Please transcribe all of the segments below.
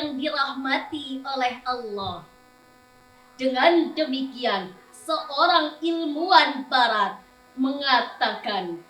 yang dirahmati oleh Allah. Dengan demikian, seorang ilmuwan barat mengatakan,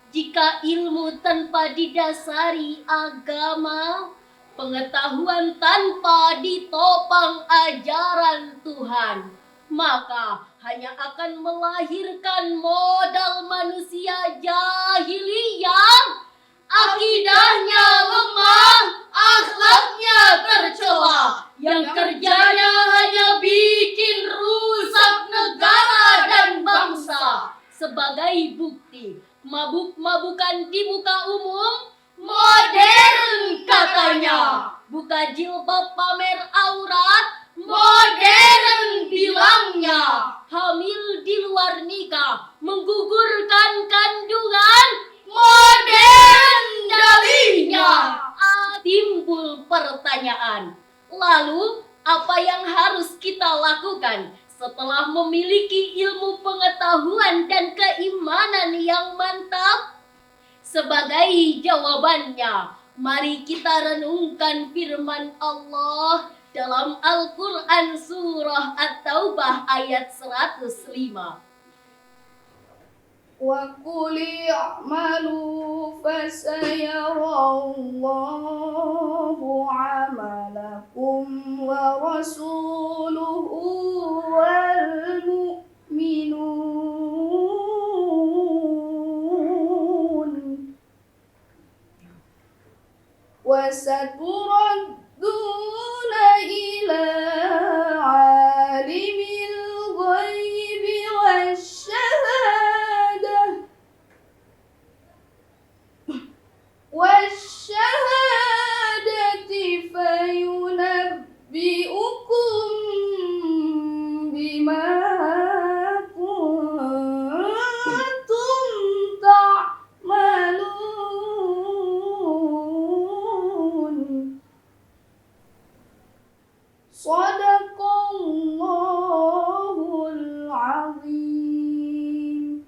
jika ilmu tanpa didasari agama, pengetahuan tanpa ditopang ajaran Tuhan, maka hanya akan melahirkan modal manusia jahiliyah, akidahnya lemah, akhlaknya tercela, yang kerjanya hanya bikin rusak negara dan bangsa. Sebagai bukti, mabuk-mabukan di muka umum modern katanya. Buka jilbab pamer aurat modern bilangnya. Hamil di luar nikah, menggugurkan kandungan modern dalihnya. Timbul pertanyaan, lalu apa yang harus kita lakukan setelah memiliki ilmu pengetahuan dan keimanan yang mantap? Sebagai jawabannya, mari kita renungkan firman Allah dalam Al-Quran surah At-Taubah ayat 105. وَقُلِ اعْمَلُوا فَسَيَرَى اللَّهُ عَمَلَكُمْ وَرَسُولُهُ وَالْمُؤْمِنُونَ وَسَتُرَدُّونَ إِلَى عَالِمِ الْغَيْبِ والشهادة فينبئكم بما كنتم تعملون. صدق الله العظيم.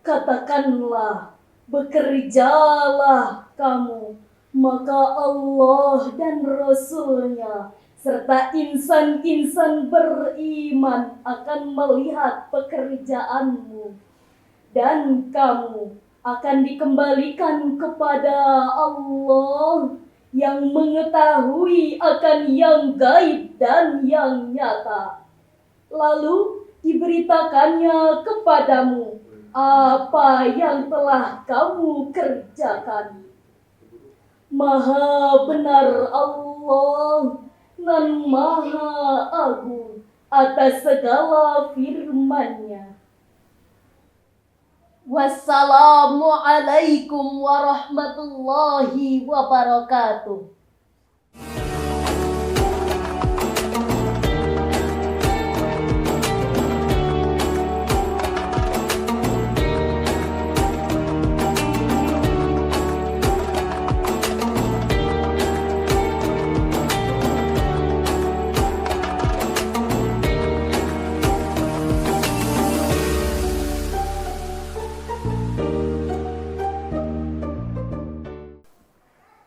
Katakanlah, bekerjalah kamu, maka Allah dan Rasul-Nya serta insan-insan beriman akan melihat pekerjaanmu, dan kamu akan dikembalikan kepada Allah yang mengetahui akan yang gaib dan yang nyata. Lalu diberitakannya kepadamu apa yang telah kamu kerjakan. Maha benar Allah dan Maha Agung atas segala firman-Nya. Wassalamualaikum warahmatullahi wabarakatuh.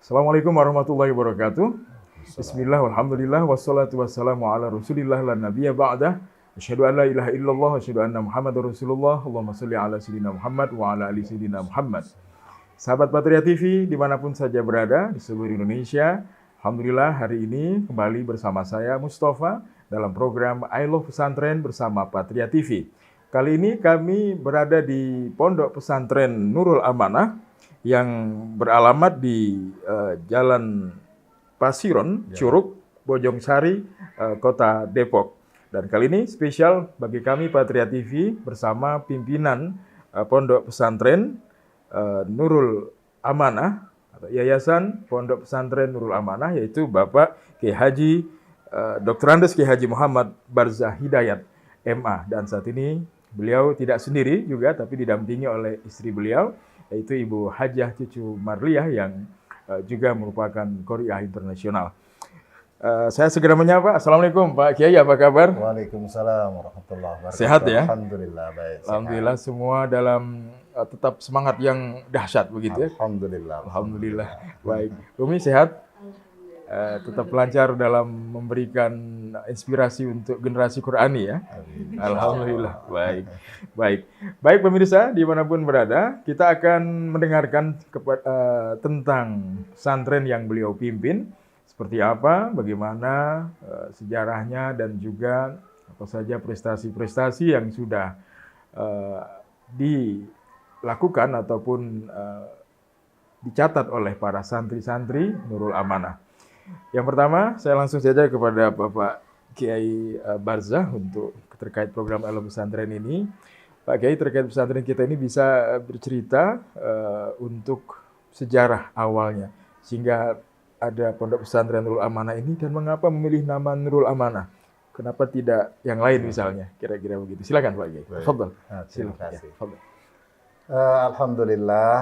Assalamualaikum warahmatullahi wabarakatuh. Bismillah, walhamdulillah, wassalatu wassalamu ala rasulillah lan nabiyya ba'dah. Asyhadu an la ilaha illallah, wa asyhadu anna Muhammadar Rasulullah. Allahumma sholli ala sayyidina Muhammad wa ala ali sayyidina Muhammad. Sahabat Patria TV dimanapun saja berada di seluruh Indonesia, alhamdulillah hari ini kembali bersama saya Mustafa dalam program I Love Pesantren bersama Patria TV. Kali ini kami berada di Pondok Pesantren Nurul Amanah yang beralamat di Jalan Pasiron, Curug, Bojong Sari, Kota Depok. Dan kali ini spesial bagi kami Patria TV bersama pimpinan Pondok Pesantren Nurul Amanah atau Yayasan Pondok Pesantren Nurul Amanah, yaitu Bapak Kiai Haji Dr. Andes Kiai Haji Muhammad Barzah Hidayat MA. Dan saat ini beliau tidak sendiri juga, tapi didampingi oleh istri beliau, yaitu Ibu Hajah Cucu Marliah yang juga merupakan Qori'ah internasional. Saya segera menyapa. Assalamualaikum Pak Kiai, apa kabar? Waalaikumsalam warahmatullahi wabarakatuh. Sehat ya? Alhamdulillah baik. Alhamdulillah sehat. Semua dalam tetap semangat yang dahsyat begitu ya. Alhamdulillah. Alhamdulillah. Baik. Umi sehat? tetap lancar dalam memberikan inspirasi untuk generasi Qurani ya. Amin. Alhamdulillah. Baik pemirsa dimanapun berada, kita akan mendengarkan tentang pesantren yang beliau pimpin, seperti apa, bagaimana sejarahnya, dan juga apa saja prestasi-prestasi yang sudah dilakukan ataupun dicatat oleh para santri-santri Nurul Amanah. Yang pertama, saya langsung saja kepada Bapak Kiai Barzah untuk terkait program Alam Pesantren ini. Pak Kiai, terkait pesantren kita ini bisa bercerita untuk sejarah awalnya, sehingga ada Pondok Pesantren Nurul Amanah ini, dan mengapa memilih nama Nurul Amanah? Kenapa tidak yang lain misalnya? Kira-kira begitu. Silakan Pak Kiai. Baik. Tafadhal. Terima Silakan. kasih. Ya, tafadhal. Alhamdulillah,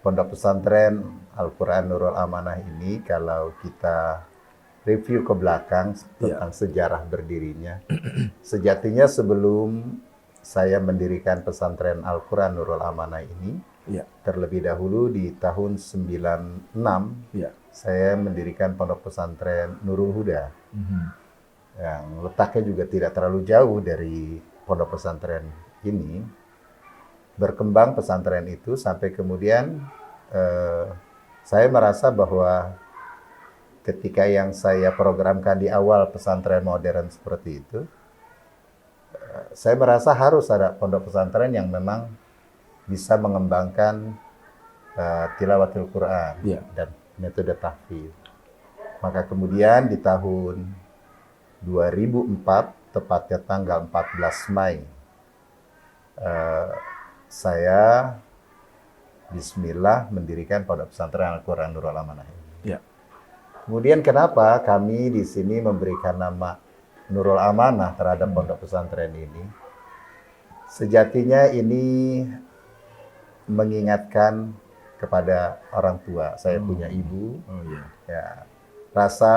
Pondok Pesantren Al-Quran Nurul Amanah ini kalau kita review ke belakang tentang sejarah berdirinya, sejatinya sebelum saya mendirikan pesantren Al-Quran Nurul Amanah ini, terlebih dahulu di tahun 96, saya mendirikan Pondok Pesantren Nurul Huda, yang letaknya juga tidak terlalu jauh dari Pondok Pesantren ini. Berkembang pesantren itu sampai kemudian saya merasa bahwa ketika yang saya programkan di awal pesantren modern seperti itu, saya merasa harus ada pondok pesantren yang memang bisa mengembangkan tilawatil Quran dan metode tahfidz. Maka kemudian di tahun 2004, tepatnya tanggal 14 Mei, saya bismillah mendirikan Pondok Pesantren Al-Quran Nurul Amanah ini. Kemudian kenapa kami di sini memberikan nama Nurul Amanah terhadap pondok pesantren ini? Sejatinya ini mengingatkan kepada orang tua. Saya punya ibu. Ya, rasa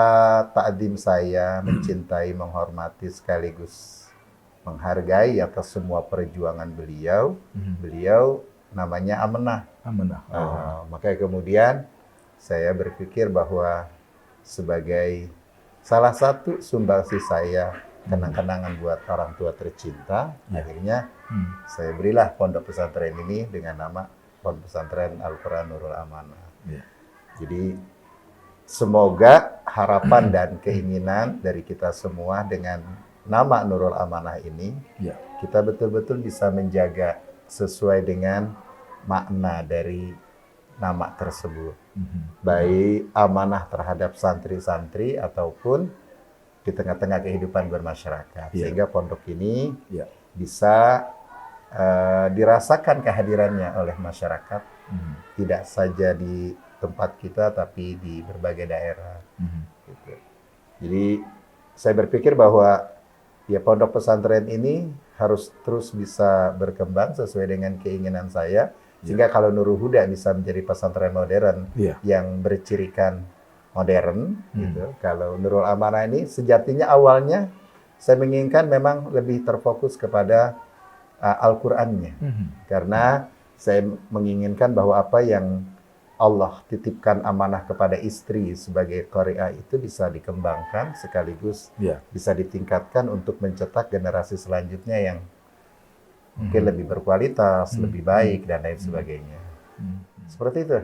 ta'zim saya, mencintai, menghormati sekaligus menghargai atas semua perjuangan beliau. Beliau namanya Amanah. Makanya kemudian saya berpikir bahwa sebagai salah satu sumbangsi saya, kenang-kenangan buat orang tua tercinta, akhirnya saya berilah pondok pesantren ini dengan nama Pondok Pesantren Al-Quran Nurul Amanah. Jadi semoga harapan dan keinginan dari kita semua dengan nama Nurul Amanah ini, kita betul-betul bisa menjaga sesuai dengan makna dari nama tersebut. Baik amanah terhadap santri-santri ataupun di tengah-tengah kehidupan bermasyarakat. Sehingga pondok ini bisa dirasakan kehadirannya oleh masyarakat, tidak saja di tempat kita tapi di berbagai daerah. Gitu. Jadi saya berpikir bahwa ya pondok pesantren ini harus terus bisa berkembang sesuai dengan keinginan saya, sehingga kalau Nurul Huda bisa menjadi pesantren modern yang bercirikan modern, gitu. Kalau Nurul Amanah ini sejatinya awalnya saya menginginkan memang lebih terfokus kepada Al-Qur'annya, karena saya menginginkan bahwa apa yang Allah titipkan amanah kepada istri sebagai qari'ah itu bisa dikembangkan sekaligus bisa ditingkatkan untuk mencetak generasi selanjutnya yang mungkin lebih berkualitas, lebih baik dan lain sebagainya. Seperti itu.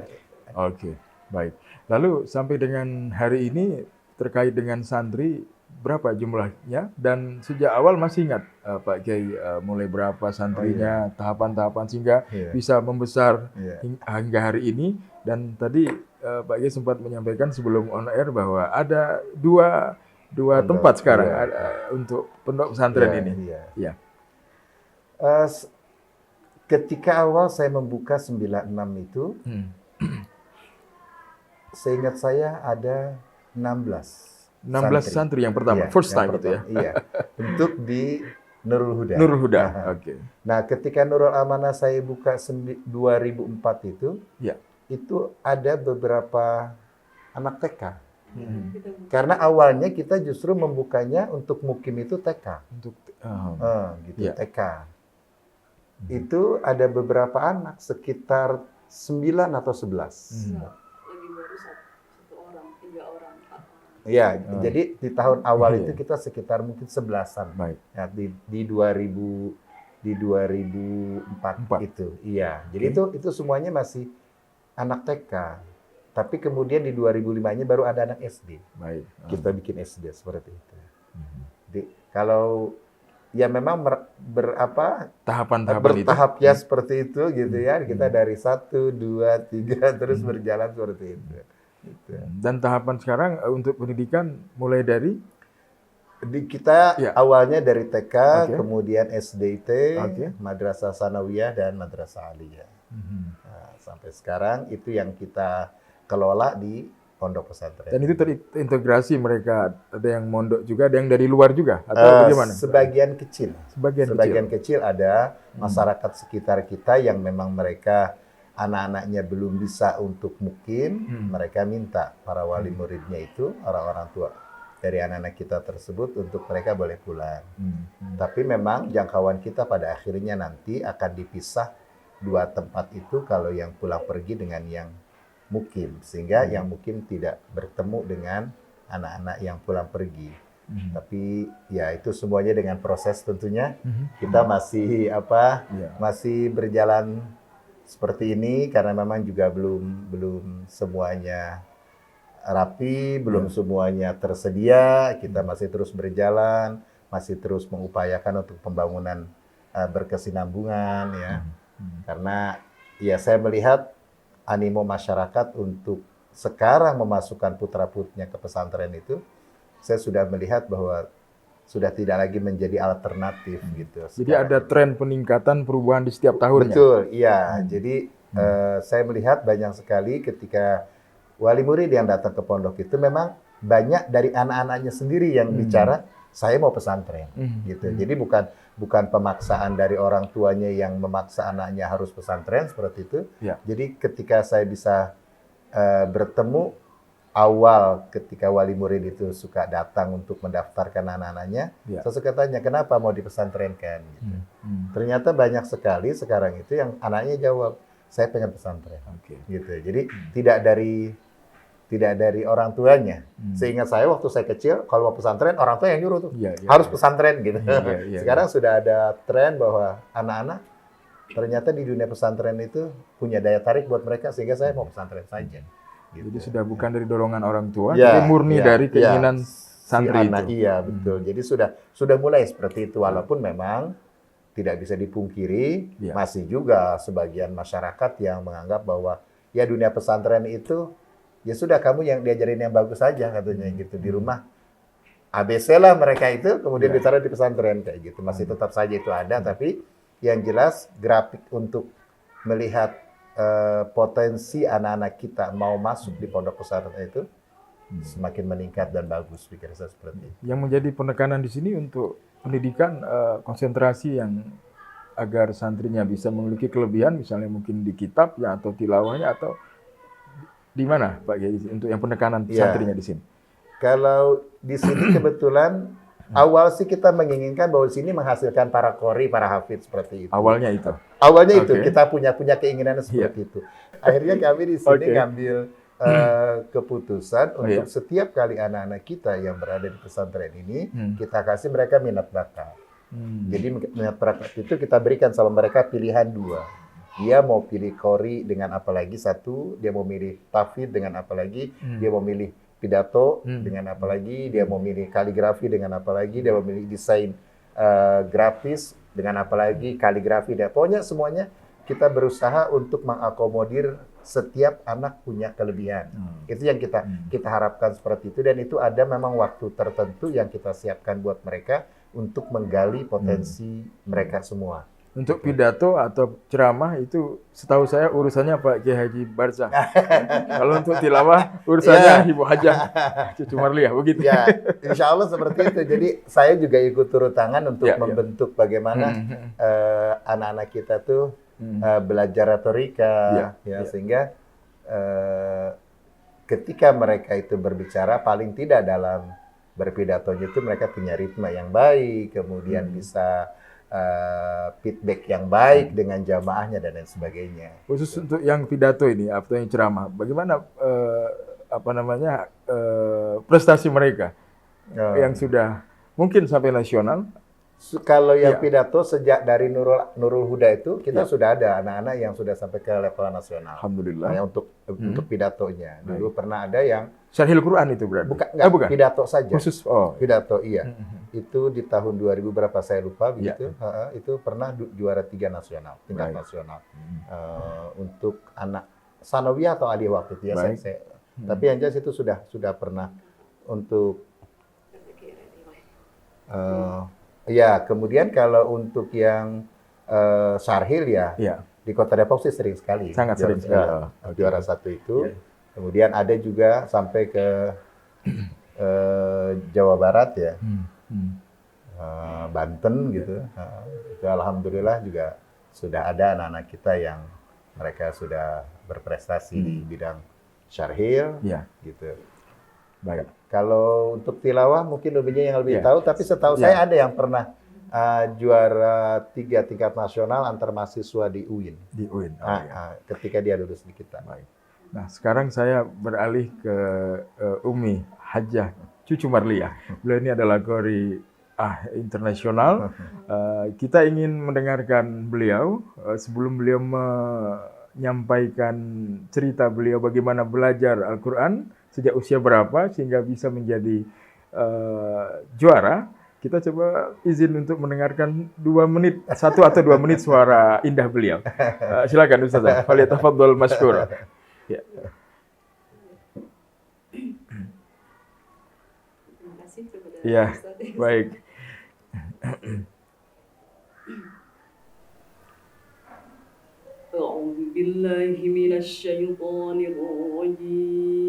Oke, baik. Lalu sampai dengan hari ini terkait dengan santri berapa jumlahnya, dan sejak awal masih ingat Pak Kiai mulai berapa santrinya, tahapan-tahapan sehingga bisa membesar hingga hari ini. Dan tadi Pak Kiai sempat menyampaikan sebelum on air bahwa ada dua tempat sekarang untuk pondok pesantren ini. Ketika awal saya membuka 96 itu, seingat saya ada 16 santri yang pertama, first time itu ya? Iya, untuk di Nurul Huda. Nurul Huda, oke. Nah, ketika Nurul Amanah saya buka 2004 itu ada beberapa anak TK. Karena awalnya kita justru membukanya untuk mukim itu TK. Untuk TK. Itu ada beberapa anak, sekitar 9 atau 11. Iya, Oh. jadi di tahun awal Iya. itu kita sekitar mungkin 11-an. Baik. Ya, di 2004 Empat. itu. Iya. Jadi itu semuanya masih anak TK. Tapi kemudian di 2005-nya baru ada anak SD. Baik. Kita bikin SD seperti itu. Jadi kalau ya memang Tahapan-tahapan itu. bertahap ya seperti itu gitu ya. Kita dari 1, 2, 3 terus berjalan seperti itu. Gitu. Dan tahapan sekarang untuk pendidikan mulai dari Kita Ya. awalnya dari TK, Oke. kemudian SDIT, Oke. Madrasah Sanawiyah dan Madrasah Aliyah. Nah, sampai sekarang itu yang kita kelola di pondok pesantren. dan itu terintegrasi mereka, ada yang mondok juga, ada yang dari luar juga atau bagaimana? Sebagian kecil. Sebagian Kecil ada masyarakat sekitar kita yang memang mereka anak-anaknya belum bisa untuk mukim, mereka minta para wali muridnya itu, orang-orang tua dari anak-anak kita tersebut untuk mereka boleh pulang. Tapi memang jangkauan kita pada akhirnya nanti akan dipisah dua tempat itu kalau yang pulang pergi dengan yang mukim. Sehingga yang mukim tidak bertemu dengan anak-anak yang pulang pergi. Tapi ya itu semuanya dengan proses tentunya. Kita masih Ya. masih berjalan seperti ini karena memang juga belum semuanya rapi, belum semuanya tersedia. Kita masih terus berjalan, masih terus mengupayakan untuk pembangunan berkesinambungan ya. Karena ya saya melihat animo masyarakat untuk sekarang memasukkan putra-putrinya ke pesantren itu, saya sudah melihat bahwa sudah tidak lagi menjadi alternatif gitu. Jadi sekarang. ada tren peningkatan perubahan di setiap tahunnya. Betul, iya. Jadi saya melihat banyak sekali ketika wali murid yang datang ke pondok itu memang banyak dari anak-anaknya sendiri yang bicara, saya mau pesantren, gitu. Jadi bukan pemaksaan dari orang tuanya yang memaksa anaknya harus pesantren seperti itu. Ya. Jadi ketika saya bisa bertemu awal ketika wali murid itu suka datang untuk mendaftarkan anak-anaknya, Ya. saya suka tanya kenapa mau dipesantrenkan. Gitu. Ternyata banyak sekali sekarang itu yang anaknya jawab, saya pengen pesantren. Oke. Gitu. Jadi tidak dari orang tuanya. Seingat saya waktu saya kecil, kalau mau pesantren orang tua yang nyuruh tuh, Iya, iya, harus iya. pesantren gitu. Iya, Sekarang sudah ada tren bahwa anak-anak ternyata di dunia pesantren itu punya daya tarik buat mereka sehingga saya mau pesantren saja. Gitu. Jadi sudah bukan dari dorongan orang tua, Ya, tapi murni ya, dari keinginan ya. santri Si anak, itu. iya betul. Jadi sudah mulai seperti itu walaupun memang tidak bisa dipungkiri Ya. masih juga sebagian masyarakat yang menganggap bahwa ya dunia pesantren itu ya sudah kamu yang diajarin yang bagus saja katanya gitu di rumah. ABC lah mereka itu kemudian Ya. ditaruh di pesantren kayak gitu. Masih tetap saja itu ada tapi yang jelas grafik untuk melihat potensi anak-anak kita mau masuk di pondok pesantren itu semakin meningkat dan bagus pikir saya seperti itu. Yang menjadi penekanan di sini untuk pendidikan konsentrasi yang agar santrinya bisa memiliki kelebihan, misalnya mungkin di kitab ya atau tilawahnya atau di mana Pak Kiai untuk yang penekanan Ya. santrinya di sini? Kalau di sini kebetulan awal sih kita menginginkan bahwa di sini menghasilkan para qori, para hafidz seperti itu. Awalnya itu. Awalnya itu Oke. kita punya keinginan seperti itu. Akhirnya kami di sini Oke. ngambil keputusan Oh, untuk iya. setiap kali anak-anak kita yang berada di pesantren ini kita kasih Hmm. mereka minat bakat. Jadi minat bakat itu kita berikan sama mereka pilihan dua. Dia mau pilih qori dengan apa lagi satu, dia mau milih tafsir dengan apa lagi, dia mau milih pidato dengan apa lagi, dia mau milih kaligrafi dengan apa lagi, dia mau milih desain grafis dengan apa lagi, kaligrafi, dan pokoknya semuanya kita berusaha untuk mengakomodir setiap anak punya kelebihan. Itu yang kita harapkan seperti itu dan itu ada memang waktu tertentu yang kita siapkan buat mereka untuk menggali potensi mereka semua. Untuk pidato atau ceramah itu setahu saya urusannya Pak Kiai Haji Barzah. Kalau untuk tilawah urusannya Ya. Ibu Hajah Cucu Marliah begitu. Ya, insya Allah seperti itu. Jadi saya juga ikut turut tangan untuk Ya, ya. membentuk bagaimana anak-anak kita tuh belajar retorika, ya. Sehingga ketika mereka itu berbicara paling tidak dalam berpidatonya itu mereka punya ritme yang baik, kemudian bisa feedback yang baik dengan jamaahnya dan lain sebagainya. Khusus untuk yang pidato ini atau yang ceramah, bagaimana prestasi mereka Oh. yang sudah mungkin sampai nasional. Kalau yang Ya. pidato sejak dari Nurul Huda itu kita Ya. sudah ada anak-anak yang sudah sampai ke level nasional. Alhamdulillah. Nah, untuk pidatonya. Dulu pernah ada yang Syarhil Quran itu berarti? bukan. Pidato saja. Khusus, oh. Pidato, iya. Itu di tahun 2000 berapa saya lupa begitu. Itu pernah juara 3 nasional, tingkat Baik. nasional. Untuk anak sanawiyah atau aliyah waktu itu ya. Baik. Tapi yang jelas itu sudah pernah untuk ya, kemudian kalau untuk yang Syarhil ya, Ya. di Kota Depok sih sering sekali. Sangat sering sekali. Juara 1 itu. Ya. Kemudian ada juga sampai ke Jawa Barat ya, Banten gitu. Itu alhamdulillah juga sudah ada anak-anak kita yang mereka sudah berprestasi di bidang Syarhil, Ya. gitu. Baik. Kalau untuk tilawah mungkin lebihnya yang lebih Ya. tahu, tapi setahu Ya. saya ada yang pernah juara 3 tingkat nasional antar mahasiswa di UIN. Di UIN. Oh, ya. Ketika dia lulus di kita. Baik. Nah, sekarang saya beralih ke Umi Hajjah Cucu Marliah. Beliau ini adalah Qori internasional. Kita ingin mendengarkan beliau sebelum beliau menyampaikan cerita beliau bagaimana belajar Al-Quran sejak usia berapa sehingga bisa menjadi juara. Kita coba izin untuk mendengarkan 2 menit, 1 atau 2 menit suara indah beliau. Silakan Ustazah, falyatafaddal mashkura. Ya. Terima kasih kepada Ya, Ustaz. baik. أعوذ بالله من الشيطان الرجيم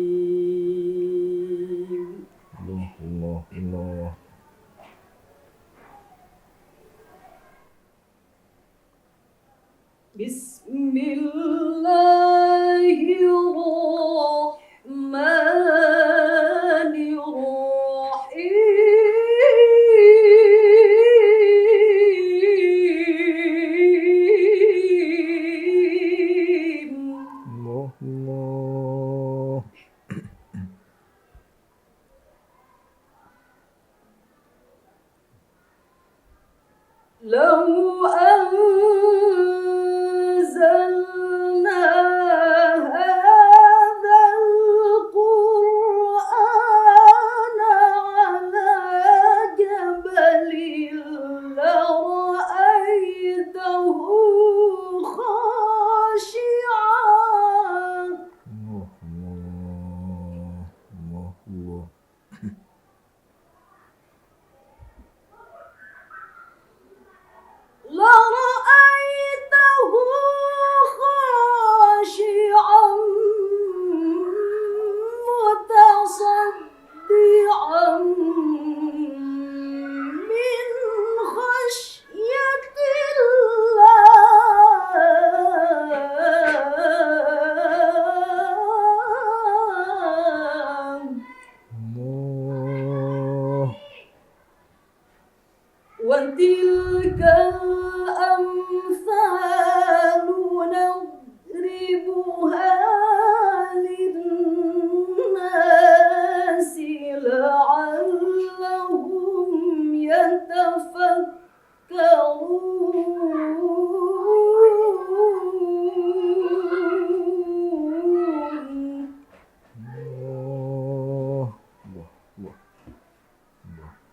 Allah. بسم الله الرحمن الرحيم Allah. لو أنزلنا هذا القرآن على جبل لرأيته خاشعا Allah. لرأيته خاشعا متصدعا من خشية الله Allah. وتلك الأمثال نضربها للناس لعلهم يتفكرون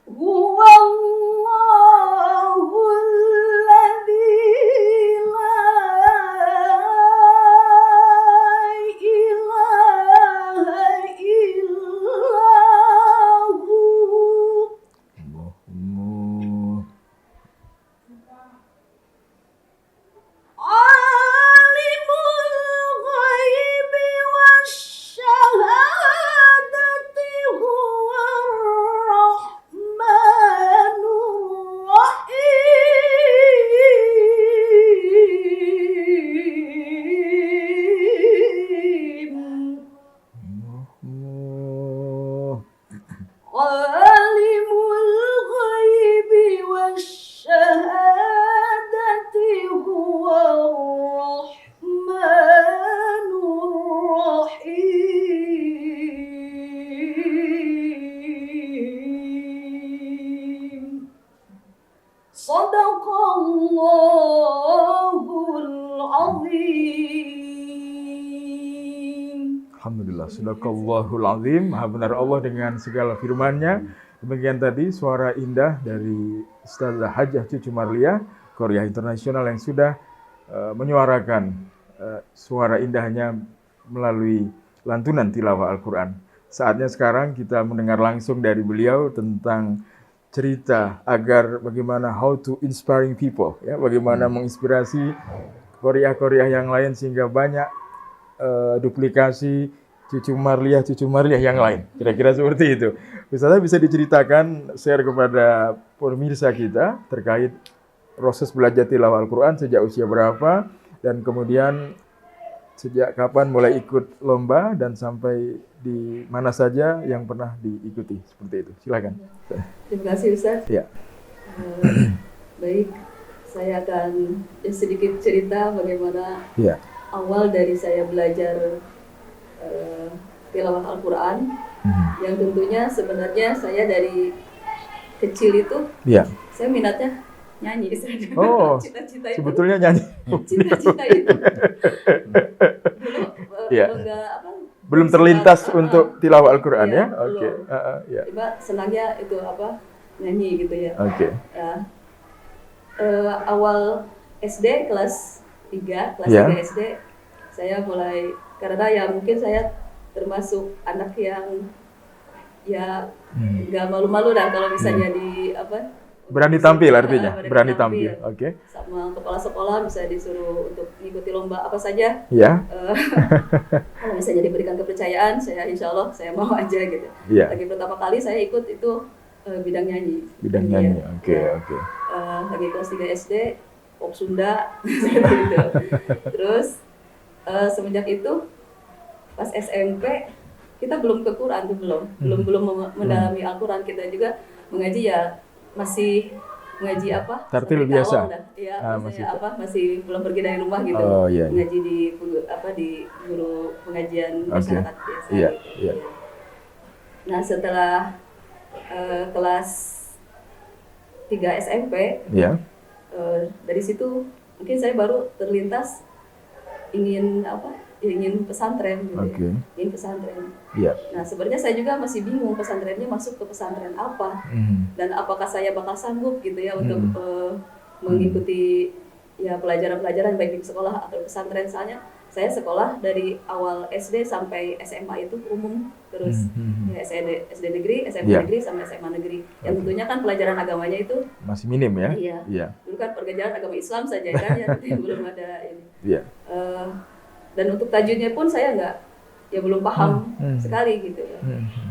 هو الله الذي لا إله إلا هو عالم الغيب والشهادة هو الرحمن الرحيم عالم الغيب والشهادة هو الرحمن الرحيم Sadaqallahul azim. Alhamdulillah, sadaqallahul azim. Maha benar Allah dengan segala firman-Nya. Demikian tadi suara indah dari Ustazah Hajah Cucu Marliah, Korea Internasional yang sudah menyuarakan suara indahnya melalui lantunan tilawah Al-Quran. Saatnya sekarang kita mendengar langsung dari beliau tentang cerita agar bagaimana how to inspiring people, ya, bagaimana menginspirasi Korea yang lain sehingga banyak duplikasi cucu Marliah yang lain. Kira-kira seperti itu. Ustazah bisa diceritakan, share kepada pemirsa kita terkait proses belajar tilawah Al-Quran sejak usia berapa, dan kemudian sejak kapan mulai ikut lomba, dan sampai di mana saja yang pernah diikuti. Seperti itu. Silakan. Terima kasih Ustaz. Ya. Baik, saya akan sedikit cerita bagaimana Ya. awal dari saya belajar tilawah Al-Quran, yang tentunya sebenarnya saya dari kecil itu Ya. saya minatnya nyanyi. Oh, Cita-cita itu. sebetulnya nyanyi. Cita-cita itu. Dulu Ya. Belum suka, terlintas untuk tilawah Al-Quran, Iya, ya? Oke. belum. Ya. Tiba senangnya itu nyanyi gitu ya. Oke. Ya. Awal SD kelas 3, kelas Ya. 3 SD saya mulai, karena ya mungkin saya termasuk anak yang ya nggak malu-malu dah kalau misalnya di Berani tampil artinya, berani berani tampil. tampil. Oke. sama kepala sekolah bisa disuruh untuk mengikuti lomba apa saja. Ya. Kalau misalnya diberikan kepercayaan, saya insya Allah saya mau aja gitu. Ya. Lagi pertama kali saya ikut itu bidang nyanyi. Bidang Iya. nyanyi. Oke, Ya. oke. Lagi kelas 3 SD, pop Sunda, gitu. Terus semenjak itu pas SMP kita belum ke Quran tuh belum mendalami Al-Quran, kita juga mengaji ya masih mengaji Tartil sampai biasa. tawaf dah. Iya, Masih masih belum pergi dari rumah gitu. Oh, iya, iya. Mengaji di guru pengajian Oke. masyarakat biasa. Iya, gitu. iya. Nah, setelah kelas 3 SMP, Ya. dari situ mungkin saya baru terlintas ingin pesantren gitu. Oke. Ingin pesantren. Iya. Nah, sebenarnya saya juga masih bingung pesantrennya masuk ke pesantren apa, dan apakah saya bakal sanggup gitu ya untuk mengikuti ya pelajaran-pelajaran baik di sekolah atau pesantren. Soalnya saya sekolah dari awal SD sampai SMA itu umum terus, ya SD negeri, SMP Iya. negeri sama SMA negeri. Yang tentunya kan pelajaran agamanya itu Masih minim ya? iya. Iya. Dulu kan pergejaran agama Islam saja kan ya, belum ada ini. Iya. Dan untuk tajwidnya pun saya belum paham sekali gitu ya.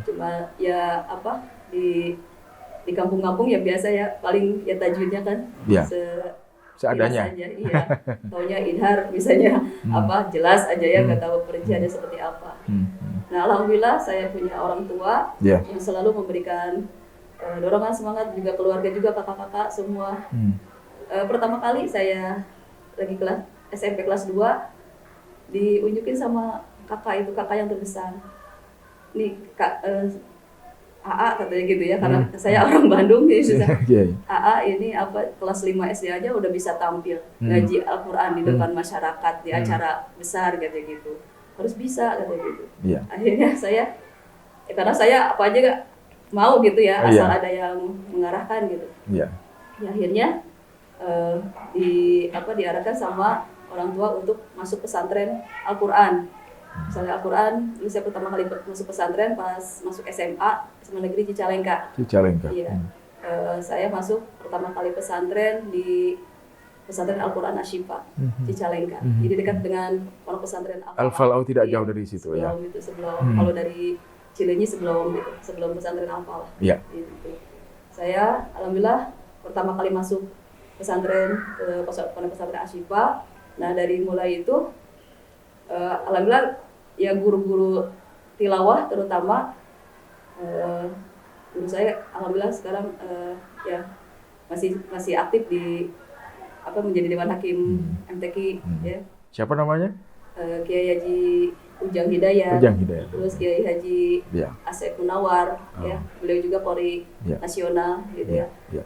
Cuma ya di kampung-kampung ya biasa ya, paling ya tajwidnya kan Iya. Seadanya. jelas aja, iya. Taunya idhar misalnya jelas aja ya, nggak tahu perinciannya seperti apa. Nah, alhamdulillah saya punya orang tua Iya. yang selalu memberikan dorongan semangat, juga keluarga juga kakak-kakak semua. Pertama kali saya lagi kelas SMP kelas 2 diunjukin sama kakak yang terbesar. Nih Kak AA katanya gitu ya, karena saya orang Bandung jadi susah. Iya. AA ini kelas 5 SD aja udah bisa tampil ngaji Al-Quran di depan masyarakat di acara besar katanya gitu. Harus bisa katanya gitu. Iya. Akhirnya saya karena saya apa aja gak mau gitu ya, asal Iya. ada yang mengarahkan gitu. Iya. Ya, akhirnya diarahkan sama orang tua untuk masuk pesantren Al-Quran. Misalnya Al-Quran, dulu saya pertama kali masuk pesantren pas masuk SMA negeri Cicalengka. Cicalengka. Iya. Saya masuk pertama kali pesantren di pesantren Al-Quran Ashifa Cicalengka. Jadi dekat dengan pondok pesantren Al-Falau tidak Iya, jauh dari situ ya. sebelum kalau dari Cileunyi sebelum pesantren Al-Falau. Iya. Gitu. Saya alhamdulillah pertama kali masuk pesantren ke pondok pesantren Ashifa. Nah, dari mulai itu alhamdulillah ya guru-guru tilawah terutama guru saya alhamdulillah sekarang ya masih aktif di menjadi Dewan Hakim MTQ ya. Siapa namanya? Kiai Haji Ujang Hidayat. Ujang Hidayat. Terus Kiai Haji Iya. Asep Munawar ya. Beliau juga Polri Iya. Nasional gitu Iya. ya. Iya.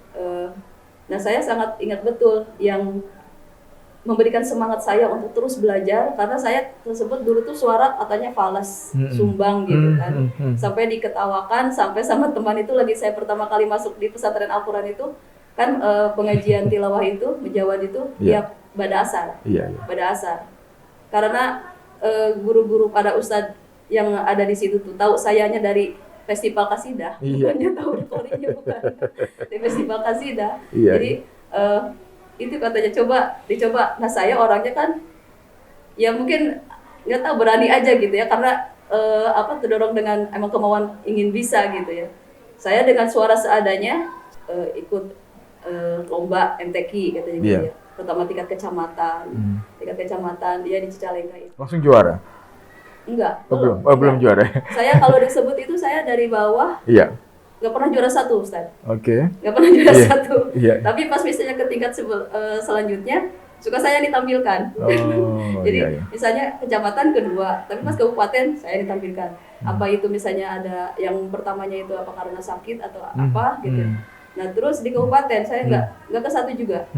Nah, saya sangat ingat betul yang memberikan semangat saya untuk terus belajar, karena saya tersebut dulu tuh suara katanya falas, sumbang gitu kan. Sampai diketawakan, sampai sama teman itu lagi saya pertama kali masuk di pesantren Al-Quran itu, kan pengajian tilawah itu, menjawab itu, tiap pada asar. Pada asar. Karena guru-guru pada ustadz yang ada di situ tuh tahu sayanya dari festival kasidah, bukannya tahu korinya, bukan. Di festival kasidah. Jadi itu katanya dicoba. Nah, saya orangnya kan ya mungkin nggak tahu, berani aja gitu ya, karena terdorong dengan emang kemauan ingin bisa gitu ya. Saya dengan suara seadanya ikut lomba MTQ katanya gitu ya. Pertama tingkat kecamatan. Tingkat kecamatan dia di Cicalengka itu. Langsung juara? Enggak. Belum juara. Saya kalau disebut itu saya dari bawah. Iya. Nggak pernah juara satu, Ustaz. Oke. Nggak pernah juara satu. Tapi pas misalnya ke tingkat selanjutnya, suka saya ditampilkan. Jadi misalnya kecamatan kedua, tapi pas kabupaten saya ditampilkan. Apa itu misalnya ada yang pertamanya itu apa karena sakit atau apa gitu. Nah, terus di kabupaten saya nggak ke satu juga.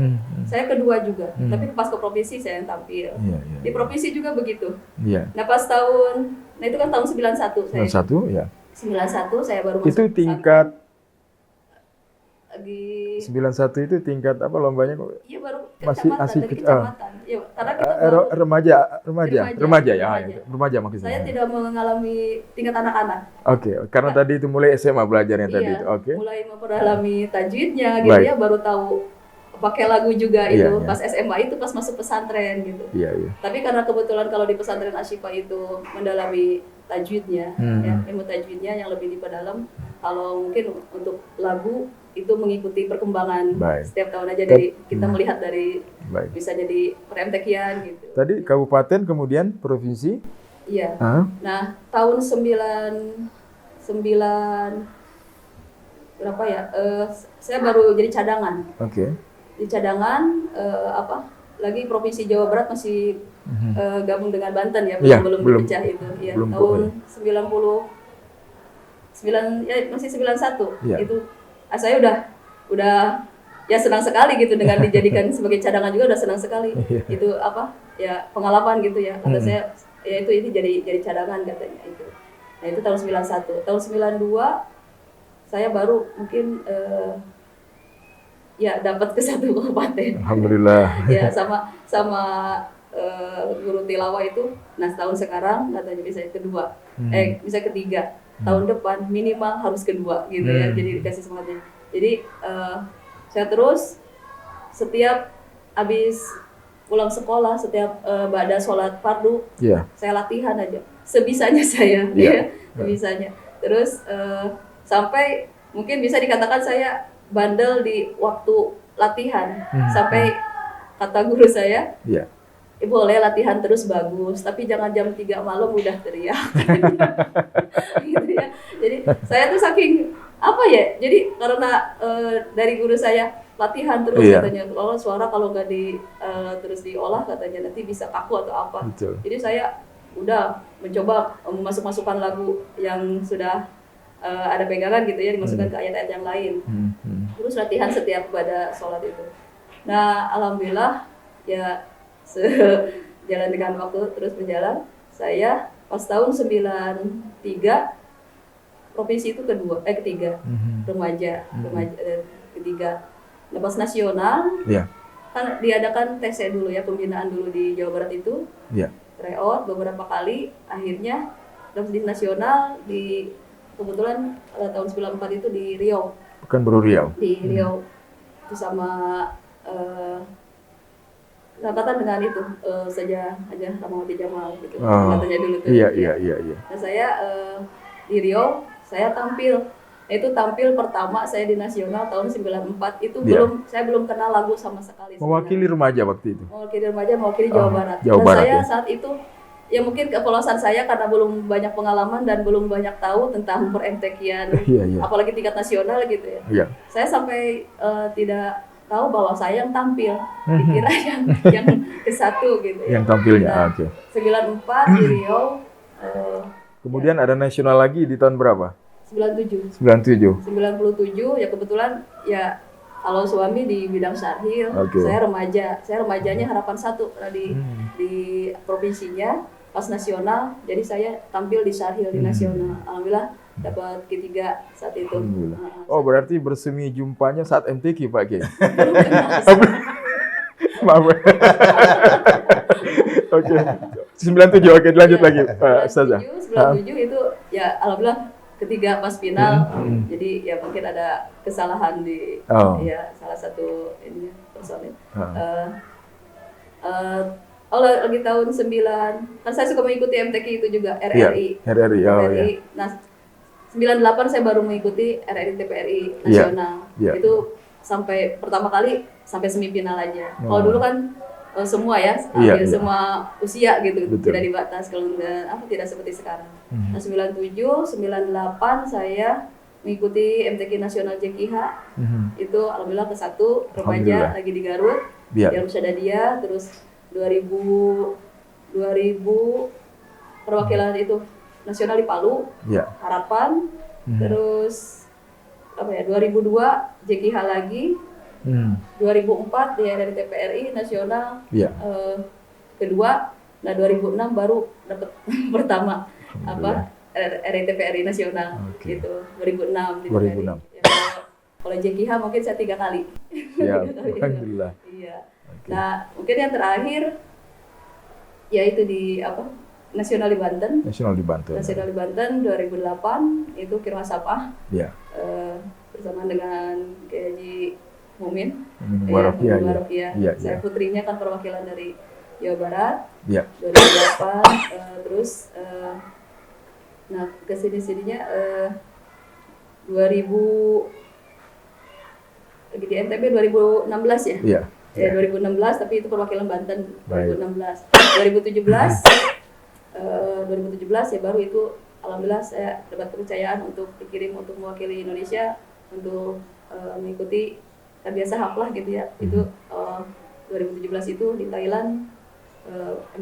Saya kedua juga. Tapi pas ke provinsi saya yang tampil. Di provinsi juga begitu. Nah, pas nah itu kan tahun 91 saya. 91, ya. 91 saya baru masuk. Itu tingkat di 91 itu tingkat apa lombanya kok? Iya, baru masih dari kecamatan. Ya, karena kita remaja ya, remaja. Remaja maksudnya. Saya tidak mengalami tingkat anak-anak. Oke, karena tadi itu mulai SMA belajarnya tadi itu. Oke. Mulai memperdalami tajwidnya gitu ya, baru tahu pakai lagu juga itu pas SMA itu pas masuk pesantren gitu. Tapi karena kebetulan kalau di pesantren Asyifa itu mendalami tajwidnya, ya, ilmu tajwidnya yang lebih diperdalam. Kalau mungkin untuk lagu itu mengikuti perkembangan setiap tahun aja, dari kita melihat dari bisa jadi per-MTQ-an gitu. Tadi kabupaten kemudian provinsi? Iya. Nah, tahun 99 berapa ya? Saya baru jadi cadangan. Oke. Di cadangan lagi provinsi Jawa Barat masih gabung dengan Banten ya, belum dipecah itu. Ya, tahun 99 ya masih 91. Itu saya udah ya senang sekali gitu dengan dijadikan sebagai cadangan, juga udah senang sekali. Itu ya pengalaman gitu ya. Kata saya ya ini jadi cadangan katanya itu. Nah, itu tahun 91. Tahun 92 saya baru mungkin ya dapat ke satu kabupaten. Alhamdulillah. Ya sama guru tilawah itu. Nah, tahun sekarang katanya bisa kedua, bisa ketiga. Tahun depan minimal harus kedua gitu ya. Jadi dikasih semangatnya. Jadi saya terus setiap habis pulang sekolah, setiap ba'da sholat fardu, saya latihan aja sebisanya saya, sebisanya. Terus sampai mungkin bisa dikatakan saya bandel di waktu latihan. Sampai kata guru saya, Ibu boleh latihan terus bagus, tapi jangan jam 3 malam udah teriak. Gitu ya. Jadi saya tuh saking jadi karena dari guru saya latihan terus katanya, kalau suara kalau nggak terus diolah katanya nanti bisa kaku atau apa. Jadi saya udah mencoba masukkan lagu yang sudah ada pegangan gitu ya, dimasukkan ke ayat-ayat yang lain. Terus latihan setiap pada sholat itu. Nah, alhamdulillah ya sejalan dengan waktu terus berjalan, saya pas tahun 93 provinsi itu ketiga, remaja ketiga. Nah, pas nasional kan diadakan TC dulu ya, pembinaan dulu di Jawa Barat itu, tryout beberapa kali, akhirnya di nasional kebetulan tahun 94 itu di Riau. Pekanbaru Riau. Di Riau itu sama angkatan dengan itu saja aja Rahmawati Jamal gitu. Katanya dulu tuh. Iya. Nah, saya di Riau saya tampil. Nah, itu tampil pertama saya di nasional tahun 94 itu saya belum kenal lagu sama sekali. Mewakili remaja waktu itu. Mewakili remaja, mewakili Jawa Barat. Saya saat itu ya mungkin kepolosan saya karena belum banyak pengalaman dan belum banyak tahu tentang per-MTQ-an, apalagi tingkat nasional gitu ya. Saya sampai tidak tahu bahwa saya yang tampil, dikira yang ke-1 gitu ya. Yang tampilnya, nah, 94 di Riau. Kemudian ada nasional lagi di tahun berapa? 97 97 ya, kebetulan ya Kalau suami di bidang syarhil, Oke. saya remaja. Saya remajanya Harapan 1 di provinsinya, pas nasional. Jadi saya tampil di syarhil di nasional. Alhamdulillah dapat ketiga saat itu. Alhamdulillah. Oh, berarti bersemi jumpanya saat MTQ, Pak Kiai. Maaf. Oke. 97, oke lanjut lagi, Ustazah. 97 itu ya alhamdulillah ketiga pas final. Jadi ya mungkin ada kesalahan di ya salah satu ini personil. Lagi tahun 9 kan saya suka mengikuti MTQ itu juga RRI. Iya, RRI. Oh, RRI. ya. Nah 98 saya baru mengikuti RRI TPRI nasional. Iya. Itu sampai pertama kali sampai semifinal aja. Kalau dulu kan semua ya, Iya, iya. semua usia gitu, Betul. tidak dibatas. Kalau tidak seperti sekarang. Nah 97, 98 saya mengikuti MTQ Nasional JKH. Itu alhamdulillah ke 1 remaja Alhamdulillah. lagi di Garut. Iya. Yang Syadadia, terus 2000 perwakilan itu nasional di Palu, Iya. Harapan, terus 2002 JKH lagi, 2004 di RRI TPRI nasional Iya. kedua, nah 2006 baru dapat pertama RRI TPRI nasional Oke. gitu 2006 di 2006. TPRI. Ya, kalau JKH mungkin saya 3 kali. Ya, 3 kali. alhamdulillah. Iya. Oke. Nah, mungkin yang terakhir yaitu di Nasional di Banten. Nasional di Banten. Nasional di Banten 2008 itu Kirmas Sapah Iya. bersama dengan Kiai Haji Mumin. Mubarak, iya, iya. Iya. Iya, Saya iya. putrinya kan perwakilan dari Jawa Barat. Iya. 2008 terus nah kesini-sininya 2000 lagi di NTB 2016 ya. Iya. Ya 2016 tapi itu perwakilan Banten Baik. 2016. 2017 ya baru itu alhamdulillah saya dapat kepercayaan untuk dikirim untuk mewakili Indonesia untuk mengikuti biasa haflah gitu ya. Itu 2017 itu di Thailand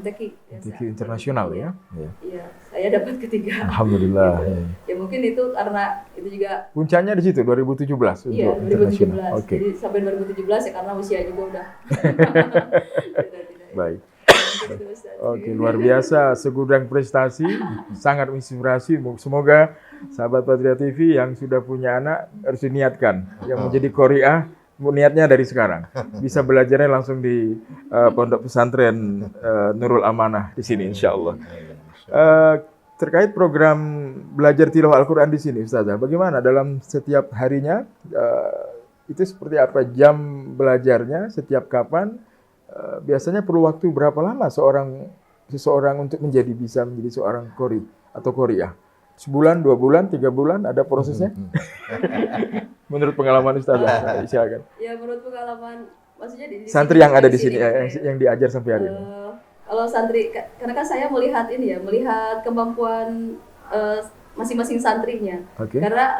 MTQ biasa. MTQ internasional ya. Iya. Iya, saya dapat ketiga. Alhamdulillah. Gitu. Iya. Ya mungkin itu karena itu juga Puncaknya di situ 2017 iya untuk internasional. 2017. Oke. Jadi sampai 2017 ya karena usia juga udah. Baik. Gitu, Ustaz. Oke, luar biasa segudang prestasi, sangat menginspirasi. Semoga sahabat Patria TV yang sudah punya anak harus diniatkan yang menjadi qori'ah, niatnya dari sekarang. Bisa belajarnya langsung di pondok pesantren Nurul Amanah di sini insya Allah. Terkait program belajar tilawah Al-Quran di sini, Ustazah, bagaimana dalam setiap harinya? Itu seperti apa jam belajarnya, setiap kapan? Biasanya perlu waktu berapa lama seseorang untuk bisa menjadi seorang qori atau qori'ah? Sebulan, 2 bulan, 3 bulan, ada prosesnya? Menurut pengalaman Ustazah, silakan. Ya menurut pengalaman maksudnya di Santri yang ada di sini, yang diajar sampai hari ini. Kalau santri, karena kan saya melihat ini ya, melihat kemampuan masing-masing santrinya. Oke. Karena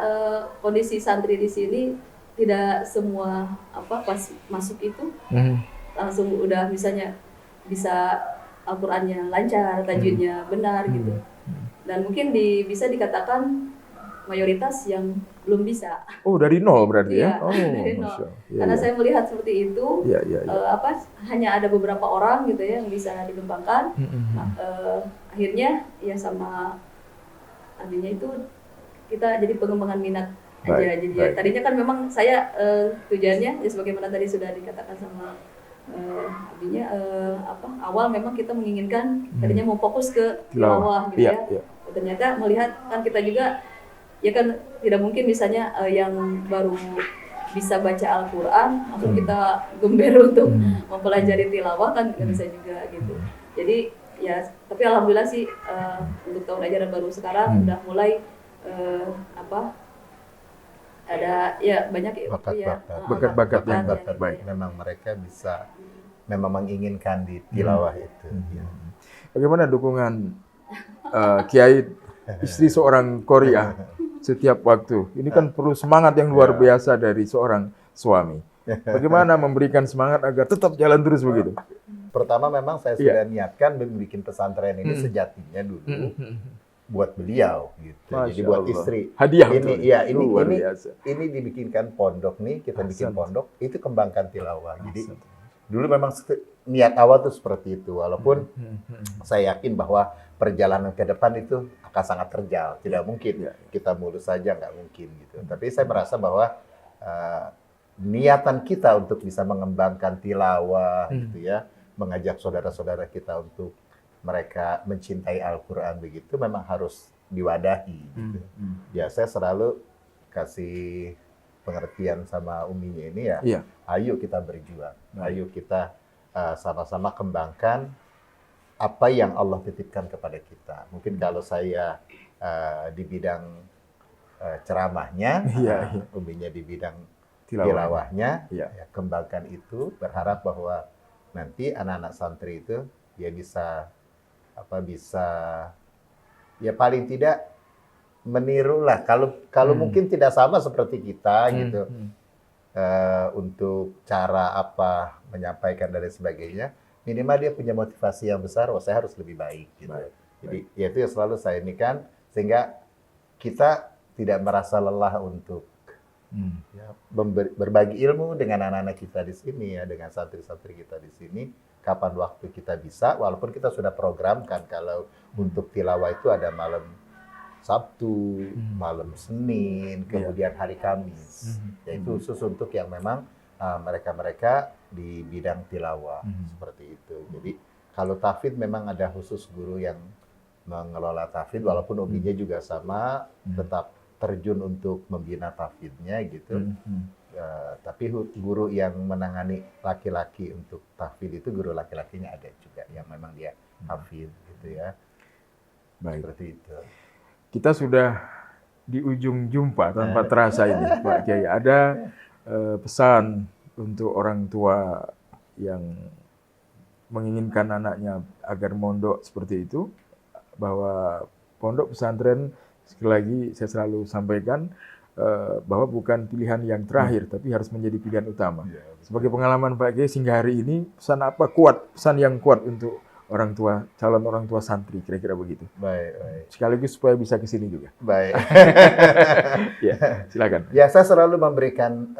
kondisi santri di sini tidak semua pas masuk itu langsung udah misalnya bisa Al-Qur'annya lancar, tajwidnya benar gitu. Dan mungkin bisa dikatakan mayoritas yang belum bisa. Oh, dari nol berarti Iya, ya? Oh, dari nol. Masya Allah. Iya, Karena iya. saya melihat seperti itu, Iya, iya, iya. hanya ada beberapa orang gitu ya yang bisa dikembangkan. Nah, akhirnya ya sama artinya itu kita jadi pengembangan minat aja. Baik, Jadi baik. tadinya kan memang saya tujuannya ya sebagaimana tadi sudah dikatakan sama artinya awal memang kita menginginkan tadinya mau fokus ke tilawah gitu Iya, ya. iya. Ternyata melihat kan kita juga ya kan tidak mungkin misalnya yang baru bisa baca Al-Quran langsung kita gember untuk mempelajari tilawah kan nggak bisa juga gitu. Jadi ya tapi alhamdulillah sih untuk tahun ajaran baru sekarang udah mulai ada ya banyak Bakat-bakat yang bakat baik. Memang mereka bisa memang menginginkan di tilawah itu. Ya. Bagaimana dukungan Kiai istri seorang qori'ah setiap waktu? Ini kan perlu semangat yang luar biasa dari seorang suami. Bagaimana memberikan semangat agar tetap jalan terus begitu? Pertama memang saya sudah niatkan membuat pesantren ini sejatinya dulu buat beliau gitu. Jadi Masya buat Allah. istri. Hadiah Ini untuk ya luar ini biasa. ini dibikinkan pondok nih, kita bikin Ahsan. pondok, itu kembangkan tilawah. Jadi Ahsan. dulu memang niat awal tuh seperti itu, walaupun Hmm. saya yakin bahwa perjalanan ke depan itu akan sangat terjal, tidak mungkin Ya, ya. kita mulus saja, nggak mungkin gitu. Tapi saya merasa bahwa niatan kita untuk bisa mengembangkan tilawah, gitu ya, mengajak saudara-saudara kita untuk mereka mencintai Al-Quran begitu, memang harus diwadahi. Gitu. Ya saya selalu kasih pengertian sama uminya ini ya, Iya. ayo kita berjuang, Baik. ayo kita sama-sama kembangkan apa yang Allah titipkan kepada kita. Mungkin kalau saya di bidang ceramahnya, Iya, iya. uminya di bidang Tilawah. tilawahnya, Iya. ya, kembangkan itu, berharap bahwa nanti anak-anak santri itu dia bisa ya paling tidak menirulah. Kalau mungkin tidak sama seperti kita gitu. Untuk cara apa menyampaikan dan lain sebagainya, minimal dia punya motivasi yang besar, saya harus lebih baik gitu. Baik, Jadi ya itu yang selalu saya ini kan, sehingga kita tidak merasa lelah untuk ya, berbagi ilmu dengan anak-anak kita di sini ya, dengan santri-santri kita di sini. Kapan waktu kita bisa, walaupun kita sudah programkan kalau untuk tilawah itu ada malam Sabtu, malam Senin, kemudian hari Kamis. Yaitu khusus untuk yang memang mereka-mereka di bidang tilawah seperti itu. Jadi kalau tahfidz memang ada khusus guru yang mengelola tahfidz, walaupun ubinya juga sama, tetap terjun untuk membina tahfidznya gitu. Tapi guru yang menangani laki-laki untuk tahfidz itu guru laki-lakinya ada juga yang memang dia hafidz gitu ya. Baik. Seperti itu. Kita sudah di ujung jumpa tanpa terasa ini, Pak Kiai. Ada pesan untuk orang tua yang menginginkan anaknya agar mondok seperti itu, bahwa pondok pesantren, sekali lagi saya selalu sampaikan, bahwa bukan pilihan yang terakhir, tapi harus menjadi pilihan utama. Sebagai pengalaman Pak Kiai sehingga hari ini, pesan apa kuat, pesan yang kuat untuk orang tua, calon orang tua santri, kira-kira begitu. Baik, baik. Sekaligus supaya bisa ke sini juga. Baik. Ya, silakan. Ya, saya selalu memberikan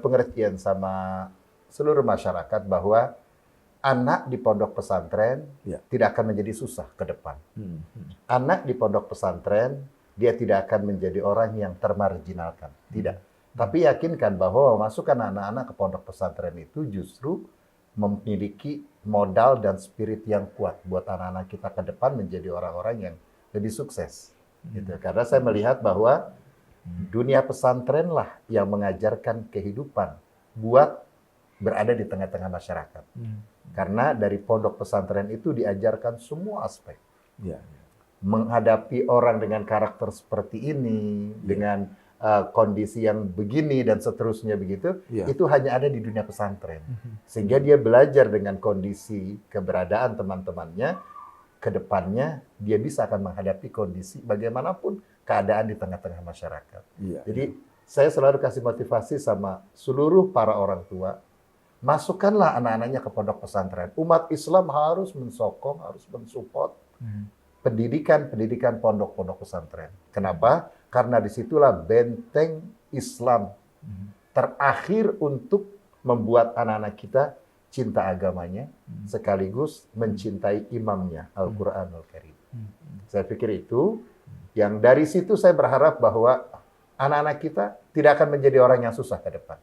pengertian sama seluruh masyarakat bahwa anak di pondok pesantren tidak akan menjadi susah ke depan. Anak di pondok pesantren, dia tidak akan menjadi orang yang termarginalkan. Tidak. Tapi yakinkan bahwa memasukkan anak-anak ke pondok pesantren itu justru memiliki modal dan spirit yang kuat buat anak-anak kita ke depan menjadi orang-orang yang lebih sukses. Gitu. Karena saya melihat bahwa dunia pesantren lah yang mengajarkan kehidupan buat berada di tengah-tengah masyarakat. Karena dari pondok pesantren itu diajarkan semua aspek. Menghadapi orang dengan karakter seperti ini, dengan kondisi yang begini dan seterusnya begitu, itu hanya ada di dunia pesantren. Sehingga dia belajar dengan kondisi keberadaan teman-temannya, ke depannya dia bisa akan menghadapi kondisi bagaimanapun keadaan di tengah-tengah masyarakat. Jadi saya selalu kasih motivasi sama seluruh para orang tua, masukkanlah anak-anaknya ke pondok pesantren. Umat Islam harus mensokong, harus mensupport pendidikan pondok-pondok pesantren. Kenapa? Karena disitulah benteng Islam terakhir untuk membuat anak-anak kita cinta agamanya, sekaligus mencintai imamnya, Al-Quranul Karim. Saya pikir itu, yang dari situ saya berharap bahwa anak-anak kita tidak akan menjadi orang yang susah ke depan.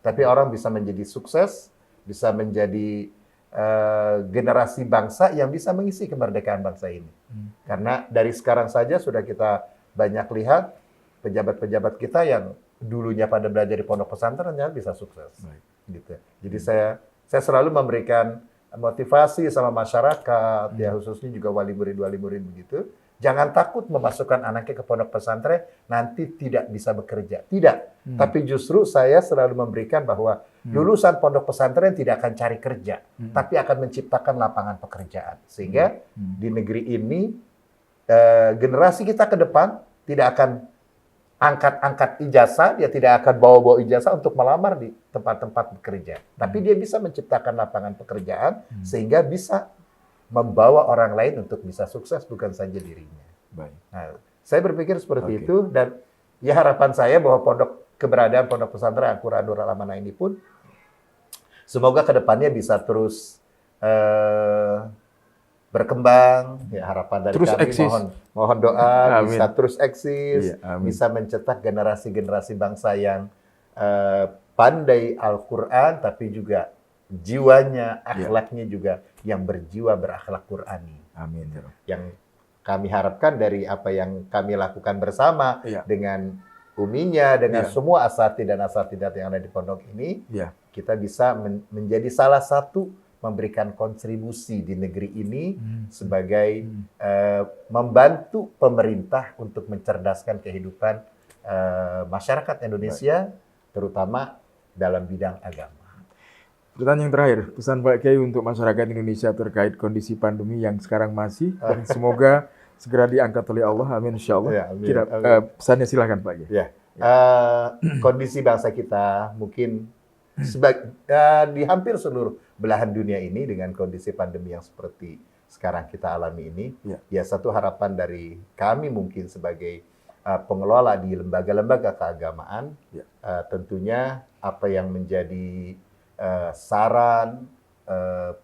Tapi orang bisa menjadi sukses, bisa menjadi generasi bangsa yang bisa mengisi kemerdekaan bangsa ini. Karena dari sekarang saja sudah kita banyak lihat pejabat-pejabat kita yang dulunya pada belajar di pondok pesantren ya bisa sukses. Gitu. Jadi saya selalu memberikan motivasi sama masyarakat, ya khususnya juga wali murid begitu. Jangan takut memasukkan anaknya ke pondok pesantren, nanti tidak bisa bekerja. Tidak. Tapi justru saya selalu memberikan bahwa lulusan pondok pesantren tidak akan cari kerja, tapi akan menciptakan lapangan pekerjaan. Sehingga di negeri ini, generasi kita ke depan tidak akan angkat-angkat ijazah, dia tidak akan bawa-bawa ijazah untuk melamar di tempat-tempat bekerja. Tapi dia bisa menciptakan lapangan pekerjaan, sehingga bisa membawa orang lain untuk bisa sukses, bukan saja dirinya. Baik. Nah, saya berpikir seperti Oke. itu, dan ya harapan saya bahwa keberadaan pondok pesantren Al-Quran Nurul Amanah ini pun semoga kedepannya bisa terus berkembang. Ya, harapan dari Terus kami eksis. mohon doa Amin. bisa terus eksis, Iya, amin. bisa mencetak generasi-generasi bangsa yang pandai Al-Quran, tapi juga jiwanya, akhlaknya juga yang berjiwa berakhlak Qurani. Amin ya Rabb. Yang kami harapkan dari apa yang kami lakukan bersama Iya. dengan uminya, dengan Iya. semua asatidz dan asatidat yang ada di pondok ini, Iya. kita bisa menjadi salah satu memberikan kontribusi di negeri ini sebagai membantu pemerintah untuk mencerdaskan kehidupan masyarakat Indonesia, terutama dalam bidang agama. Pertanyaan yang terakhir, pesan Pak Kiai untuk masyarakat Indonesia terkait kondisi pandemi yang sekarang masih, dan semoga segera diangkat oleh Allah, amin insyaallah. Ya, amin, Pesannya silakan Pak Kiai. Ya, kondisi bangsa kita mungkin di hampir seluruh belahan dunia ini dengan kondisi pandemi yang seperti sekarang kita alami ini, ya satu harapan dari kami mungkin sebagai pengelola di lembaga-lembaga keagamaan, tentunya apa yang menjadi saran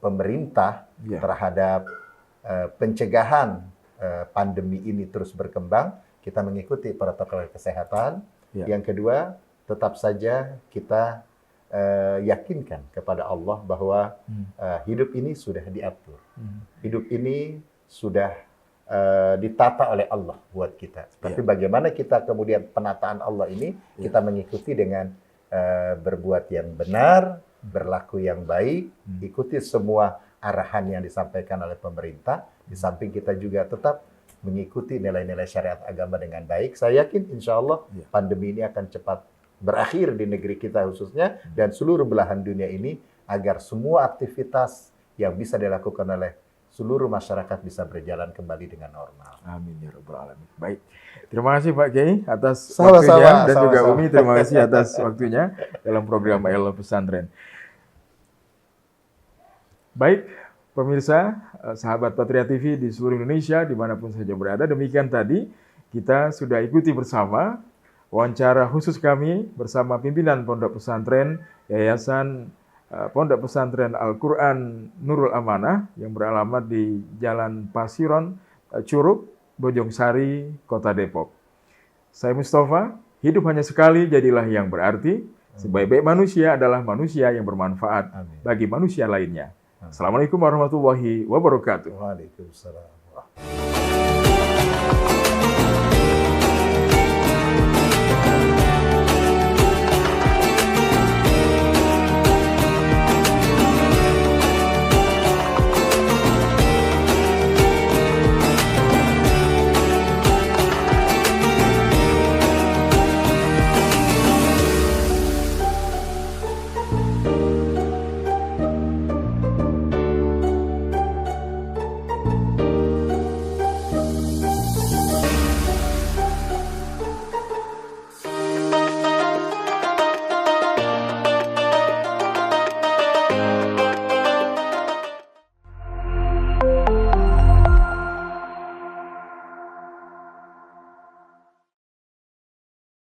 pemerintah terhadap pencegahan pandemi ini terus berkembang, kita mengikuti protokol kesehatan. Yang kedua, tetap saja kita yakinkan kepada Allah bahwa hidup ini sudah diatur. Hidup ini sudah ditata oleh Allah buat kita. Tapi bagaimana kita kemudian penataan Allah ini kita mengikuti dengan berbuat yang benar, berlaku yang baik, ikuti semua arahan yang disampaikan oleh pemerintah. Di samping kita juga tetap mengikuti nilai-nilai syariat agama dengan baik. Saya yakin insya Allah pandemi ini akan cepat berakhir di negeri kita khususnya dan seluruh belahan dunia ini, agar semua aktivitas yang bisa dilakukan oleh seluruh masyarakat bisa berjalan kembali dengan normal. Amin ya rabbal alamin. Baik. Terima kasih Pak Kiai atas Sama-sama, waktunya, dan juga sama-sama. Umi terima kasih atas waktunya dalam program El Pesantren. Baik, pemirsa, sahabat Patria TV di seluruh Indonesia dimanapun saja berada, demikian tadi kita sudah ikuti bersama wawancara khusus kami bersama pimpinan Pondok Pesantren Yayasan Pondok Pesantren Al-Quran Nurul Amanah yang beralamat di Jalan Pasiron, Curug, Bojongsari, Kota Depok. Saya Mustafa, hidup hanya sekali, jadilah yang berarti. Sebaik-baik manusia adalah manusia yang bermanfaat bagi manusia lainnya. Assalamualaikum warahmatullahi wabarakatuh. Waalaikumsalam.